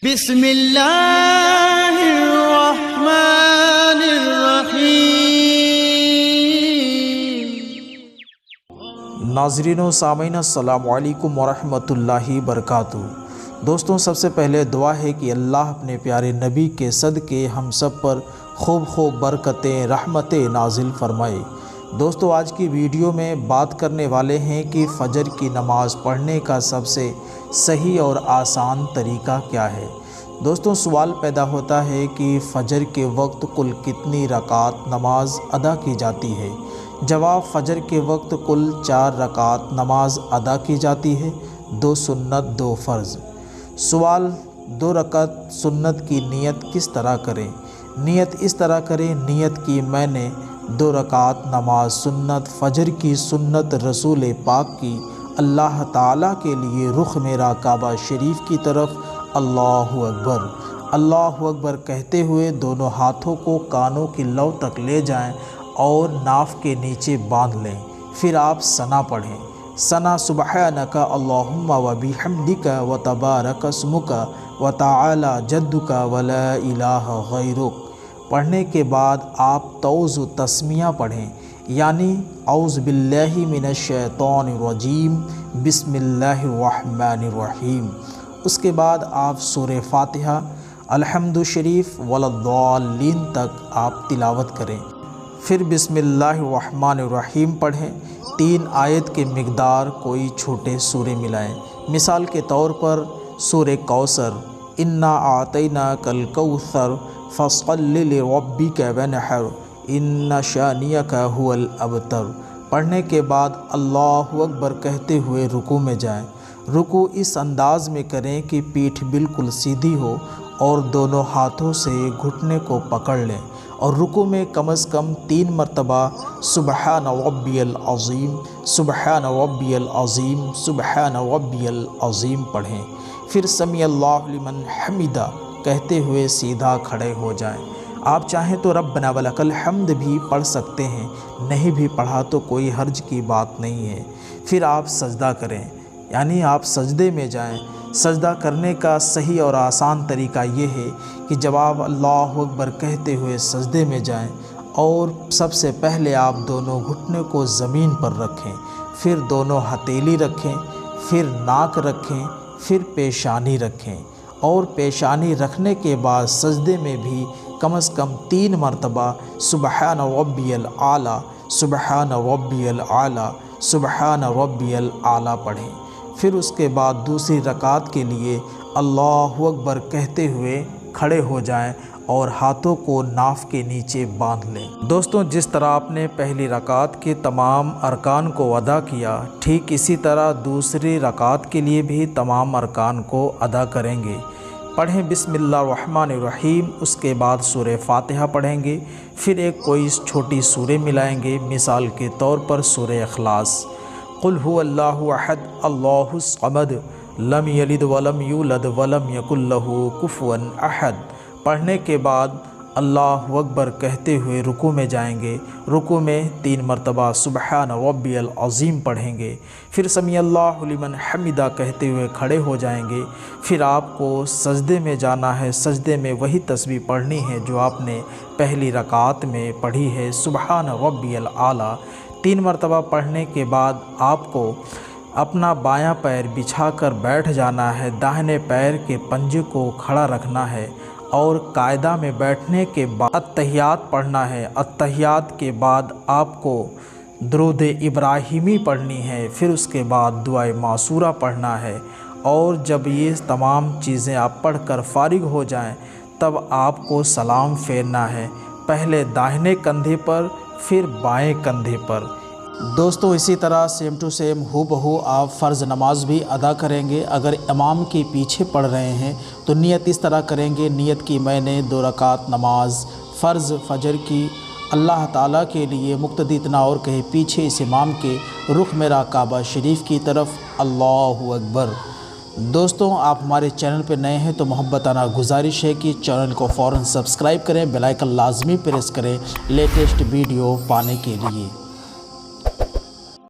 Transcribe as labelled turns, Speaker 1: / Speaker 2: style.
Speaker 1: بسم اللہ الرحمن الرحیم۔
Speaker 2: ناظرین و سامعین السلام علیکم ورحمۃ اللہ وبرکاتہ۔ دوستوں، سب سے پہلے دعا ہے کہ اللہ اپنے پیارے نبی کے صدقے ہم سب پر خوب خوب برکتیں رحمتیں نازل فرمائے۔ دوستوں، آج کی ویڈیو میں بات کرنے والے ہیں کہ فجر کی نماز پڑھنے کا سب سے صحیح اور آسان طریقہ کیا ہے۔ دوستوں، سوال پیدا ہوتا ہے کہ فجر کے وقت کل کتنی رکعت نماز ادا کی جاتی ہے؟ جواب، فجر کے وقت کل 4 رکعت نماز ادا کی جاتی ہے، 2 سنت 2 فرض۔ سوال، 2 رکعت سنت کی نیت کس طرح کریں؟ نیت اس طرح کریں، نیت کی میں نے 2 رکعت نماز سنت فجر کی سنت رسول پاک کی، اللہ تعالیٰ کے لیے رخ میرا کعبہ شریف کی طرف، اللہ اکبر اللہ اکبر کہتے ہوئے دونوں ہاتھوں کو کانوں کی لو تک لے جائیں اور ناف کے نیچے باندھ لیں۔ پھر آپ ثنا پڑھیں۔ ثنا، سبحانک اللہم و بحمدک و تبارک اسمک و تعالی جدک و لا الہ غیرک۔ پڑھنے کے بعد آپ طوز و تسمیہ پڑھیں، یعنی اعوذ باللہ من الشیطان الرجیم، بسم اللہ الرحمن الرحیم۔ اس کے بعد آپ سورہ فاتحہ، الحمد شریف والضالین تک آپ تلاوت کریں۔ پھر بسم اللہ الرحمن الرحیم پڑھیں۔ 3 آیت کے مقدار کوئی چھوٹے سورے ملائیں۔ مثال کے طور پر سورہ کوثر، انا اعطیناک الکوثر فصل لربک وانحر ان شانئک ھو الابتر۔ پڑھنے کے بعد اللہ اکبر کہتے ہوئے رکوع میں جائیں۔ رکوع اس انداز میں کریں کہ پیٹھ بالکل سیدھی ہو اور دونوں ہاتھوں سے گھٹنے کو پکڑ لیں، اور رکوع میں کم از کم 3 مرتبہ سبحان ربی العظیم، سبحان ربی العظیم، سبحان ربی العظیم پڑھیں۔ پھر سمیع اللہ لمن حمدہ کہتے ہوئے سیدھا کھڑے ہو جائیں۔ آپ چاہیں تو ربنا ولک الحمد بھی پڑھ سکتے ہیں، نہیں بھی پڑھا تو کوئی حرج کی بات نہیں ہے۔ پھر آپ سجدہ کریں، یعنی آپ سجدے میں جائیں۔ سجدہ کرنے کا صحیح اور آسان طریقہ یہ ہے کہ جب آپ اللہ اکبر کہتے ہوئے سجدے میں جائیں اور سب سے پہلے آپ دونوں گھٹنے کو زمین پر رکھیں، پھر دونوں ہتھیلی رکھیں، پھر ناک رکھیں، پھر پیشانی رکھیں، اور پیشانی رکھنے کے بعد سجدے میں بھی کم از کم 3 مرتبہ سبحان ربی الاعلیٰ، سبحان ربی الاعلیٰ، سبحان ربی الاعلیٰ پڑھیں۔ پھر اس کے بعد دوسری رکعت کے لیے اللہ اکبر کہتے ہوئے کھڑے ہو جائیں اور ہاتھوں کو ناف کے نیچے باندھ لیں۔ دوستوں، جس طرح آپ نے پہلی رکعت کے تمام ارکان کو ادا کیا، ٹھیک اسی طرح دوسری رکعت کے لیے بھی تمام ارکان کو ادا کریں گے۔ پڑھیں بسم اللہ الرحمن الرحیم، اس کے بعد سورہ فاتحہ پڑھیں گے، پھر ایک کوئی چھوٹی سورہ ملائیں گے، مثال کے طور پر سورہ اخلاص، قل هو اللہ احد اللہ الصمد لم یلد ولم یولد ولم یکن لہ کفوا احد۔ پڑھنے کے بعد اللہ اکبر کہتے ہوئے رکوع میں جائیں گے۔ رکوع میں 3 مرتبہ سبحان ربی العظیم پڑھیں گے، پھر سمیع اللہ لمن حمدہ کہتے ہوئے کھڑے ہو جائیں گے۔ پھر آپ کو سجدے میں جانا ہے۔ سجدے میں وہی تسبیح پڑھنی ہے جو آپ نے پہلی رکعت میں پڑھی ہے، سبحان ربی الاعلیٰ۔ 3 مرتبہ پڑھنے کے بعد آپ کو اپنا بایاں پیر بچھا کر بیٹھ جانا ہے، داہنے پیر کے پنجے کو کھڑا رکھنا ہے، اور قاعدہ میں بیٹھنے کے بعد اتحیات پڑھنا ہے۔ اتحیات کے بعد آپ کو درود ابراہیمی پڑھنی ہے، پھر اس کے بعد دعائے معصورہ پڑھنا ہے، اور جب یہ تمام چیزیں آپ پڑھ کر فارغ ہو جائیں تب آپ کو سلام پھیرنا ہے، پہلے داہنے کندھے پر پھر بائیں کندھے پر۔ دوستو، اسی طرح سیم ٹو سیم ہو بہو آپ فرض نماز بھی ادا کریں گے۔ اگر امام کے پیچھے پڑھ رہے ہیں تو نیت اس طرح کریں گے، نیت کی میں نے 2 رکعت نماز فرض فجر کی، اللہ تعالیٰ کے لیے مقتدی اتنا اور کہے پیچھے اس امام کے رخ میرا کعبہ شریف کی طرف، اللہ اکبر۔ دوستوں، آپ ہمارے چینل پہ نئے ہیں تو محبتانہ گزارش ہے کہ چینل کو فوراً سبسکرائب کریں، بیل آئکن لازمی پریس کریں لیٹسٹ ویڈیو پانے کے لیے۔